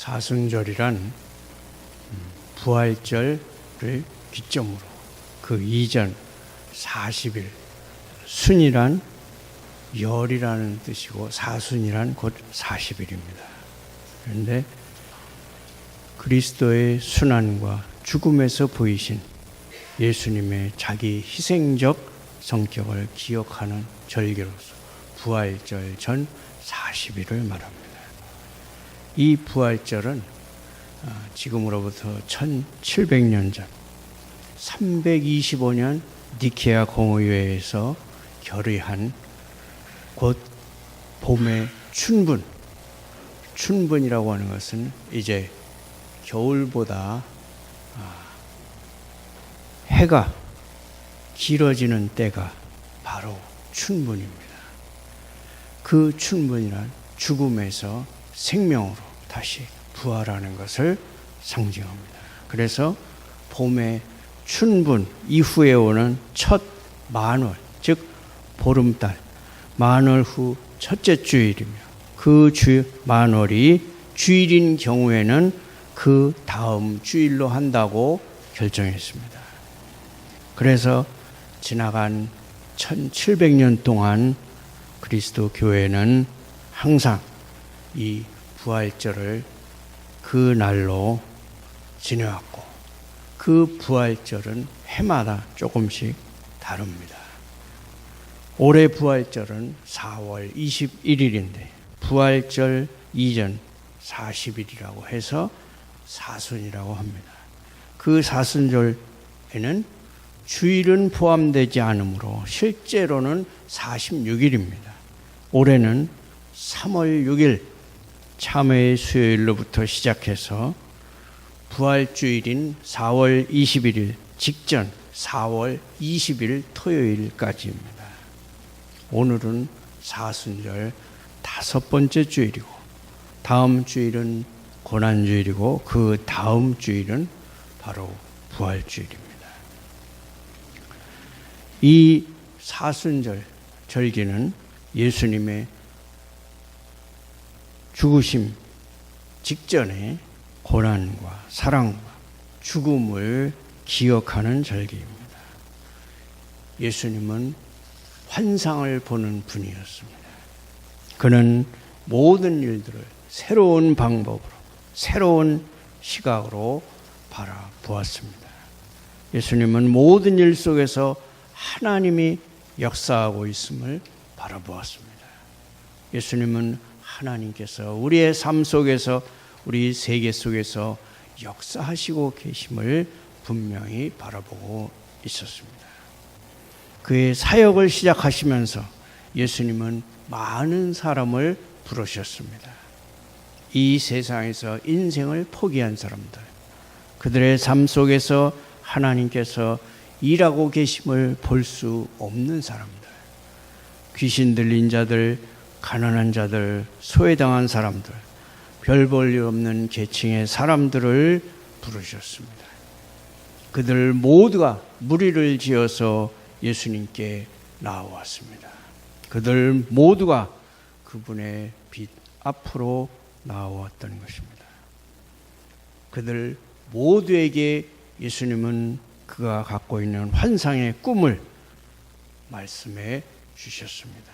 사순절이란 부활절을 기점으로 그 이전 40일, 순이란 열이라는 뜻이고 사순이란 곧 40일입니다. 그런데 그리스도의 순환과 죽음에서 보이신 예수님의 자기 희생적 성격을 기억하는 절기로서 부활절 전 40일을 말합니다. 이 부활절은 지금으로부터 1700년 전 325년 니케아 공의회에서 결의한 곧 봄의 춘분이라고 하는 것은 이제 겨울보다 해가 길어지는 때가 바로 춘분입니다. 그 춘분이란 죽음에서 생명으로 다시 부활하는 것을 상징합니다. 그래서 봄의 춘분 이후에 오는 첫 만월, 즉 보름달, 만월 후 첫째 주일이며 그 만월이 주일인 경우에는 그 다음 주일로 한다고 결정했습니다. 그래서 지나간 1700년 동안 그리스도 교회는 항상 이 부활절을 그 날로 지내왔고 그 부활절은 해마다 조금씩 다릅니다. 올해 부활절은 4월 21일인데 부활절 이전 40일이라고 해서 사순이라고 합니다. 그 사순절에는 주일은 포함되지 않으므로 실제로는 46일입니다. 올해는 3월 6일 참회의 수요일로부터 시작해서 부활주일인 4월 21일 직전 4월 20일 토요일까지입니다. 오늘은 사순절 5번째 주일이고 다음 주일은 고난주일이고 그 다음 주일은 바로 부활주일입니다. 이 사순절 절기는 예수님의 죽으심 직전에 고난과 사랑과 죽음을 기억하는 절기입니다. 예수님은 환상을 보는 분이었습니다. 그는 모든 일들을 새로운 방법으로, 새로운 시각으로 바라보았습니다. 예수님은 모든 일 속에서 하나님이 역사하고 있음을 바라보았습니다. 예수님은 하나님께서 우리의 삶 속에서 우리 세계 속에서 역사하시고 계심을 분명히 바라보고 있었습니다. 그의 사역을 시작하시면서 예수님은 많은 사람을 부르셨습니다. 이 세상에서 인생을 포기한 사람들, 그들의 삶 속에서 하나님께서 일하고 계심을 볼 수 없는 사람들, 귀신 들린 자들, 가난한 자들, 소외당한 사람들, 별 볼 일 없는 계층의 사람들을 부르셨습니다. 그들 모두가 무리를 지어서 예수님께 나아왔습니다. 그들 모두가 그분의 빛 앞으로 나아왔던 것입니다. 그들 모두에게 예수님은 그가 갖고 있는 환상의 꿈을 말씀해 주셨습니다.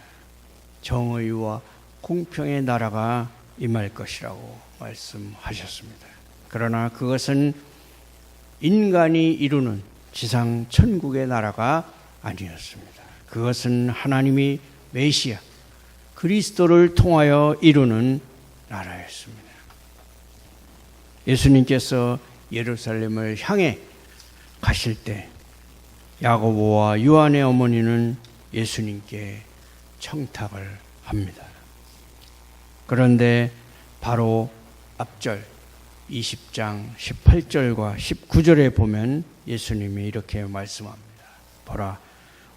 정의와 공평의 나라가 임할 것이라고 말씀하셨습니다. 그러나 그것은 인간이 이루는 지상 천국의 나라가 아니었습니다. 그것은 하나님이 메시아 그리스도를 통하여 이루는 나라였습니다. 예수님께서 예루살렘을 향해 가실 때 야고보와 요한의 어머니는 예수님께 청탁을 합니다. 그런데 바로 앞절 20장 18절과 19절에 보면 예수님이 이렇게 말씀합니다. 보라,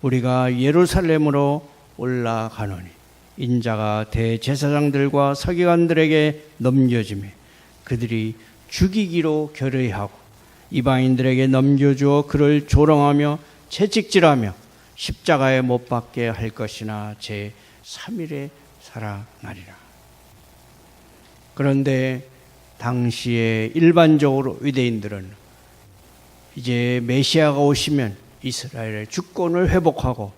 우리가 예루살렘으로 올라가노니 인자가 대제사장들과 서기관들에게 넘겨지매 그들이 죽이기로 결의하고 이방인들에게 넘겨주어 그를 조롱하며 채찍질하며 십자가에 못 박게 할 것이나 제 3일에 살아나리라. 그런데 당시에 일반적으로 유대인들은 이제 메시아가 오시면 이스라엘의 주권을 회복하고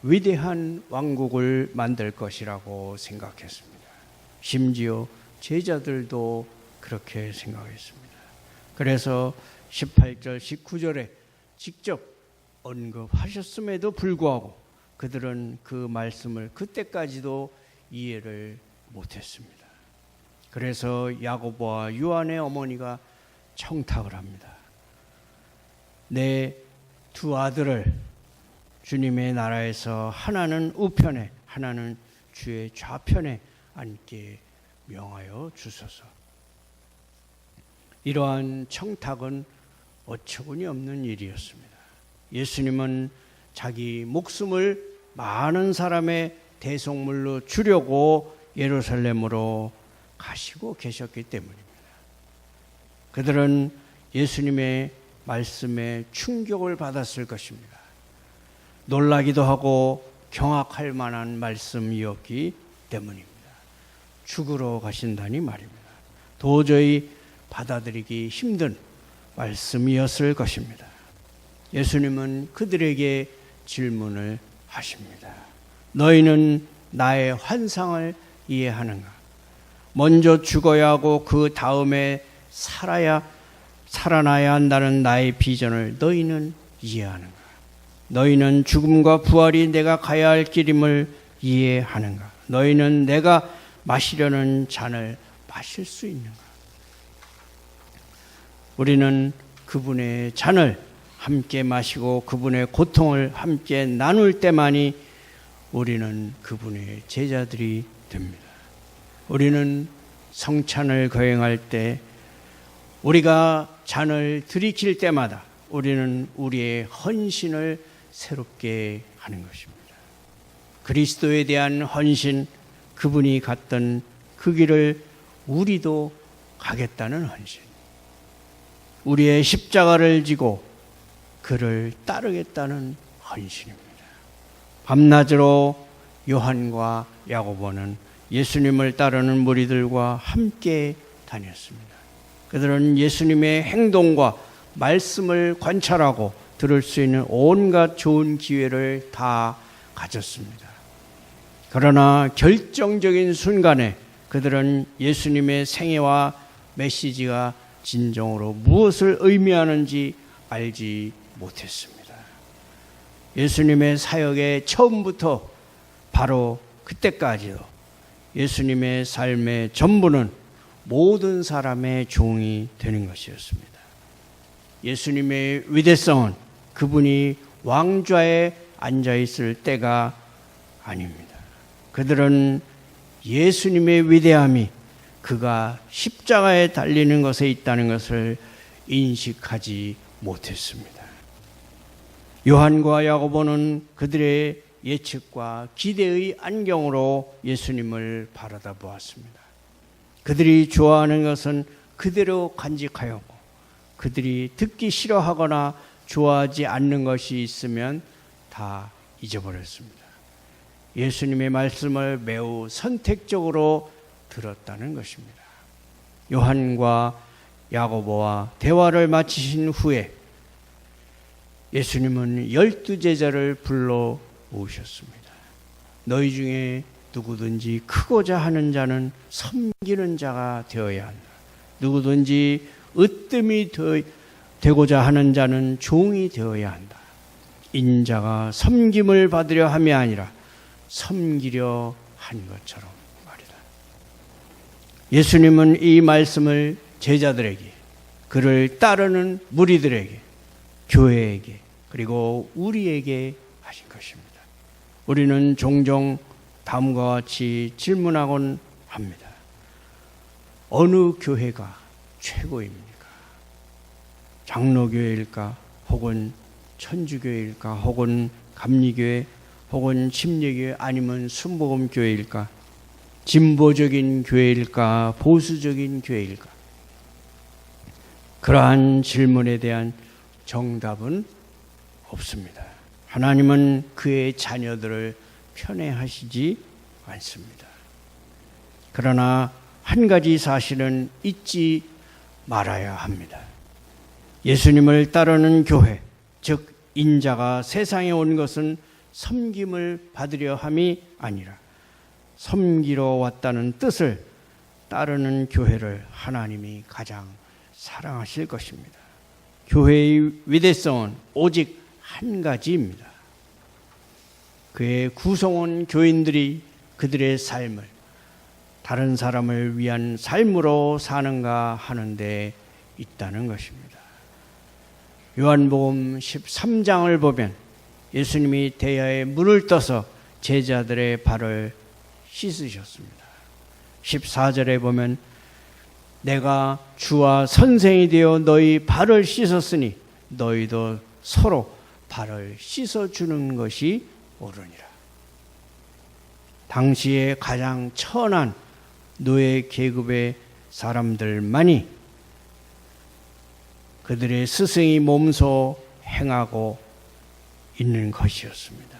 위대한 왕국을 만들 것이라고 생각했습니다. 심지어 제자들도 그렇게 생각했습니다. 그래서 18절, 19절에 직접 언급하셨음에도 불구하고 그들은 그 말씀을 그때까지도 이해를 못했습니다. 그래서 야고보와 요한의 어머니가 청탁을 합니다. 내 두 아들을 주님의 나라에서 하나는 우편에 하나는 주의 좌편에 앉게 명하여 주소서. 이러한 청탁은 어처구니 없는 일이었습니다. 예수님은 자기 목숨을 많은 사람의 대속물로 주려고 예루살렘으로 가시고 계셨기 때문입니다. 그들은 예수님의 말씀에 충격을 받았을 것입니다. 놀라기도 하고 경악할 만한 말씀이었기 때문입니다. 죽으러 가신다니 말입니다. 도저히 받아들이기 힘든 말씀이었을 것입니다. 예수님은 그들에게 질문을 하십니다. 너희는 나의 환상을 이해하는가? 먼저 죽어야 하고 그 다음에 살아나야 한다는 나의 비전을 너희는 이해하는가? 너희는 죽음과 부활이 내가 가야 할 길임을 이해하는가? 너희는 내가 마시려는 잔을 마실 수 있는가? 우리는 그분의 잔을 함께 마시고 그분의 고통을 함께 나눌 때만이 우리는 그분의 제자들이 됩니다. 우리는 성찬을 거행할 때 우리가 잔을 들이킬 때마다 우리는 우리의 헌신을 새롭게 하는 것입니다. 그리스도에 대한 헌신, 그분이 갔던 그 길을 우리도 가겠다는 헌신, 우리의 십자가를 지고 그를 따르겠다는 헌신입니다. 밤낮으로 요한과 야고보는 예수님을 따르는 무리들과 함께 다녔습니다. 그들은 예수님의 행동과 말씀을 관찰하고 들을 수 있는 온갖 좋은 기회를 다 가졌습니다. 그러나 결정적인 순간에 그들은 예수님의 생애와 메시지가 진정으로 무엇을 의미하는지 알지 못했습니다. 예수님의 사역의 처음부터 바로 그때까지도 예수님의 삶의 전부는 모든 사람의 종이 되는 것이었습니다. 예수님의 위대성은 그분이 왕좌에 앉아있을 때가 아닙니다. 그들은 예수님의 위대함이 그가 십자가에 달리는 것에 있다는 것을 인식하지 못했습니다. 요한과 야고보는 그들의 예측과 기대의 안경으로 예수님을 바라다 보았습니다. 그들이 좋아하는 것은 그대로 간직하였고 그들이 듣기 싫어하거나 좋아하지 않는 것이 있으면 다 잊어버렸습니다. 예수님의 말씀을 매우 선택적으로 들었다는 것입니다. 요한과 야고보와 대화를 마치신 후에 예수님은 12제자를 불러 모으셨습니다. 너희 중에 누구든지 크고자 하는 자는 섬기는 자가 되어야 한다. 누구든지 으뜸이 되고자 하는 자는 종이 되어야 한다. 인자가 섬김을 받으려 함이 아니라 섬기려 한 것처럼 말이다. 예수님은 이 말씀을 제자들에게, 그를 따르는 무리들에게, 교회에게, 그리고 우리에게 하신 것입니다. 우리는 종종 다음과 같이 질문하곤 합니다. 어느 교회가 최고입니까? 장로교회일까? 혹은 천주교회일까? 혹은 감리교회? 혹은 침례교회? 아니면 순복음교회일까? 진보적인 교회일까? 보수적인 교회일까? 그러한 질문에 대한 정답은 없습니다. 하나님은 그의 자녀들을 편애하시지 않습니다. 그러나 한 가지 사실은 잊지 말아야 합니다. 예수님을 따르는 교회, 즉 인자가 세상에 온 것은 섬김을 받으려 함이 아니라 섬기러 왔다는 뜻을 따르는 교회를 하나님이 가장 사랑하실 것입니다. 교회의 위대성은 오직 한 가지입니다. 그의 구성원 교인들이 그들의 삶을 다른 사람을 위한 삶으로 사는가 하는 데 있다는 것입니다. 요한복음 13장을 보면 예수님이 대야에 물을 떠서 제자들의 발을 씻으셨습니다. 14절에 보면 내가 주와 선생이 되어 너희 발을 씻었으니 너희도 서로 발을 씻어주는 것이 옳으니라. 당시에 가장 천한 노예 계급의 사람들만이 그들의 스승이 몸소 행하고 있는 것이었습니다.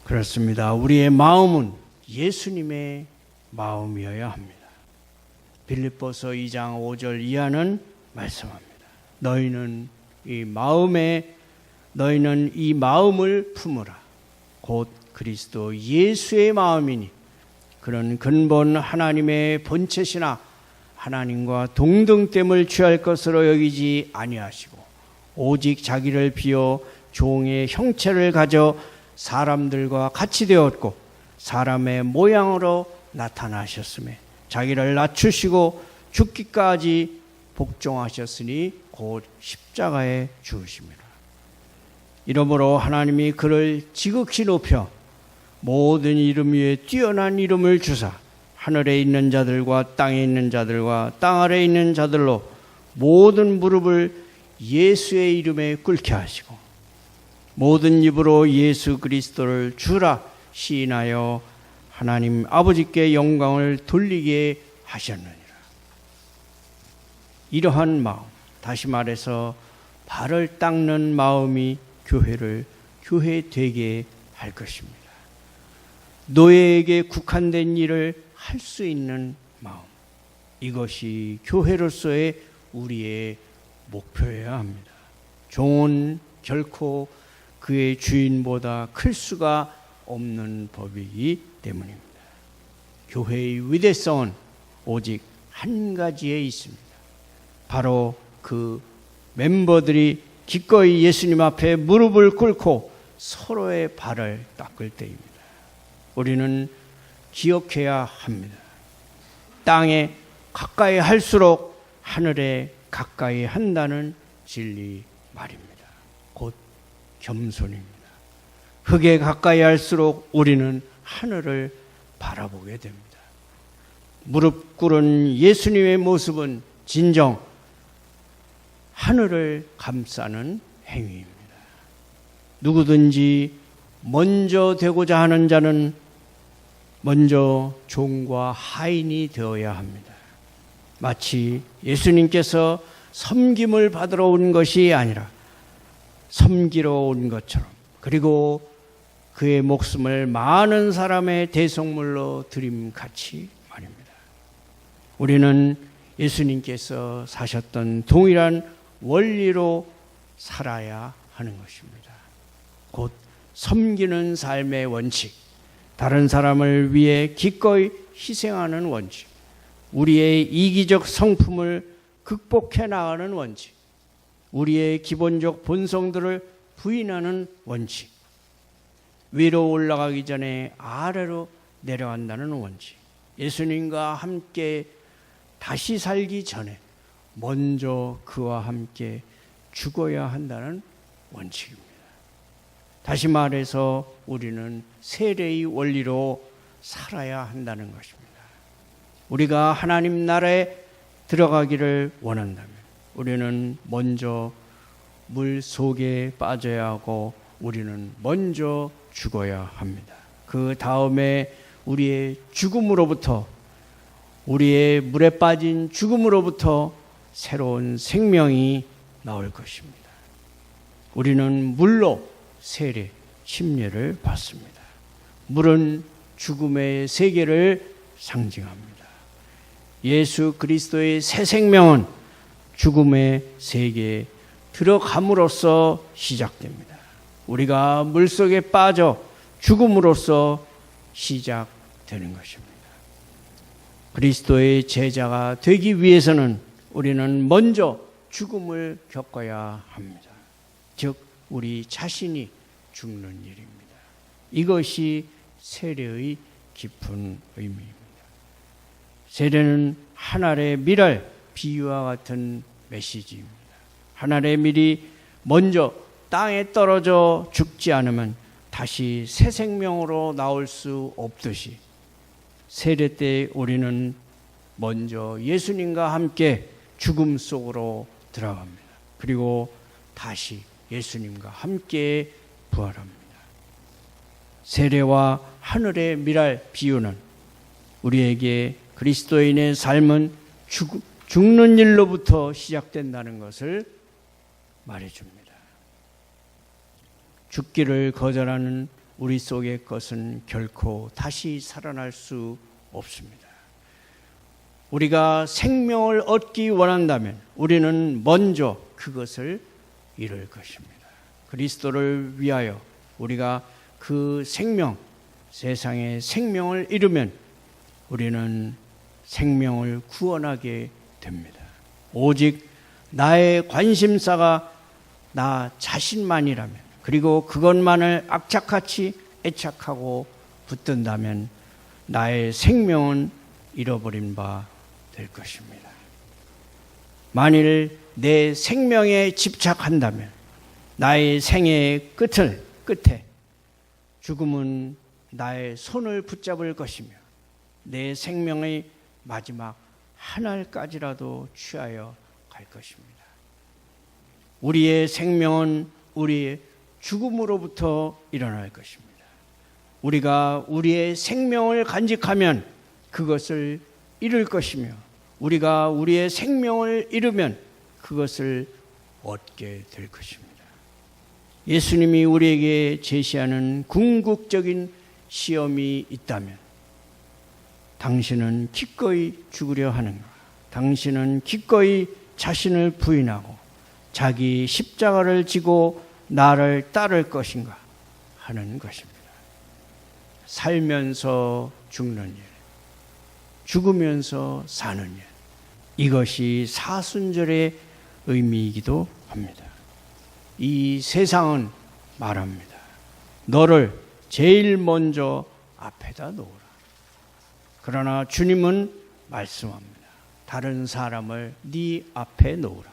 그렇습니다. 우리의 마음은 예수님의 마음이어야 합니다. 빌립보서 2장 5절 이하는 말씀합니다. 너희는 이 마음을 품으라. 곧 그리스도 예수의 마음이니 그런 근본 하나님의 본체시나 하나님과 동등됨을 취할 것으로 여기지 아니하시고 오직 자기를 비워 종의 형체를 가져 사람들과 같이 되었고 사람의 모양으로 나타나셨으며 자기를 낮추시고 죽기까지 복종하셨으니 곧 십자가에 죽으심이라. 이러므로 하나님이 그를 지극히 높여 모든 이름 위에 뛰어난 이름을 주사 하늘에 있는 자들과 땅에 있는 자들과 땅 아래에 있는 자들로 모든 무릎을 예수의 이름에 꿇게 하시고 모든 입으로 예수 그리스도를 주라 시인하여 하나님 아버지께 영광을 돌리게 하셨느니라. 이러한 마음, 다시 말해서 발을 닦는 마음이 교회를 교회되게 할 것입니다. 노예에게 국한된 일을 할 수 있는 마음, 이것이 교회로서의 우리의 목표여야 합니다. 종은 결코 그의 주인보다 클 수가 없는 법이기 때문입니다. 교회의 위대성은 오직 한 가지에 있습니다. 바로 그 멤버들이 기꺼이 예수님 앞에 무릎을 꿇고 서로의 발을 닦을 때입니다. 우리는 기억해야 합니다. 땅에 가까이 할수록 하늘에 가까이 한다는 진리 말입니다. 곧 겸손입니다. 흙에 가까이 할수록 우리는 하늘을 바라보게 됩니다. 무릎 꿇은 예수님의 모습은 진정 하늘을 감싸는 행위입니다. 누구든지 먼저 되고자 하는 자는 먼저 종과 하인이 되어야 합니다. 마치 예수님께서 섬김을 받으러 온 것이 아니라 섬기러 온 것처럼, 그리고 그의 목숨을 많은 사람의 대속물로 드림같이 말입니다. 우리는 예수님께서 사셨던 동일한 원리로 살아야 하는 것입니다. 곧 섬기는 삶의 원칙, 다른 사람을 위해 기꺼이 희생하는 원칙, 우리의 이기적 성품을 극복해 나가는 원칙, 우리의 기본적 본성들을 부인하는 원칙, 위로 올라가기 전에 아래로 내려간다는 원칙, 예수님과 함께 다시 살기 전에 먼저 그와 함께 죽어야 한다는 원칙입니다. 다시 말해서 우리는 세례의 원리로 살아야 한다는 것입니다. 우리가 하나님 나라에 들어가기를 원한다면 우리는 먼저 물 속에 빠져야 하고 우리는 먼저 죽어야 합니다. 그 다음에 우리의 죽음으로부터, 우리의 물에 빠진 죽음으로부터 새로운 생명이 나올 것입니다. 우리는 물로 세례, 침례를 받습니다. 물은 죽음의 세계를 상징합니다. 예수 그리스도의 새 생명은 죽음의 세계에 들어감으로써 시작됩니다. 우리가 물속에 빠져 죽음으로써 시작되는 것입니다. 그리스도의 제자가 되기 위해서는 우리는 먼저 죽음을 겪어야 합니다. 즉 우리 자신이 죽는 일입니다. 이것이 세례의 깊은 의미입니다. 세례는 하늘의 밀알 비유와 같은 메시지입니다. 하늘의 밀이 먼저 땅에 떨어져 죽지 않으면 다시 새 생명으로 나올 수 없듯이 세례 때 우리는 먼저 예수님과 함께 죽음 속으로 들어갑니다. 그리고 다시 예수님과 함께 부활합니다. 세례와 하늘의 밀알 비유는 우리에게 그리스도인의 삶은 죽는 일로부터 시작된다는 것을 말해줍니다. 죽기를 거절하는 우리 속의 것은 결코 다시 살아날 수 없습니다. 우리가 생명을 얻기 원한다면 우리는 먼저 그것을 이룰 것입니다. 그리스도를 위하여 우리가 그 생명, 세상의 생명을 잃으면 우리는 생명을 구원하게 됩니다. 오직 나의 관심사가 나 자신만이라면, 그리고 그것만을 악착같이 애착하고 붙든다면 나의 생명은 잃어버린 바 될 것입니다. 만일 내 생명에 집착한다면 나의 생애의 끝에 죽음은 나의 손을 붙잡을 것이며 내 생명의 마지막 한 알까지라도 취하여 갈 것입니다. 우리의 생명은 우리의 죽음으로부터 일어날 것입니다. 우리가 우리의 생명을 간직하면 그것을 잃을 것이며 우리가 우리의 생명을 잃으면 그것을 얻게 될 것입니다. 예수님이 우리에게 제시하는 궁극적인 시험이 있다면 당신은 기꺼이 죽으려 하는가? 당신은 기꺼이 자신을 부인하고 자기 십자가를 지고 나를 따를 것인가? 하는 것입니다. 살면서 죽는 일, 죽으면서 사는 일, 이것이 사순절의 의미이기도 합니다. 이 세상은 말합니다. 너를 제일 먼저 앞에다 놓으라. 그러나 주님은 말씀합니다. 다른 사람을 네 앞에 놓으라.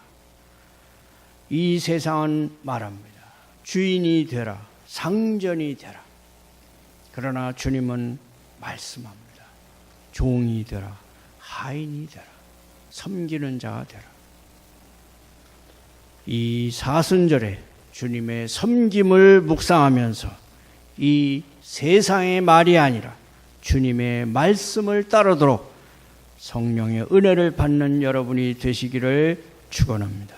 이 세상은 말합니다. 주인이 되라, 상전이 되라. 그러나 주님은 말씀합니다. 종이 되라, 하인이 되라, 섬기는 자가 되라. 이 사순절에 주님의 섬김을 묵상하면서 이 세상의 말이 아니라 주님의 말씀을 따르도록 성령의 은혜를 받는 여러분이 되시기를 축원합니다.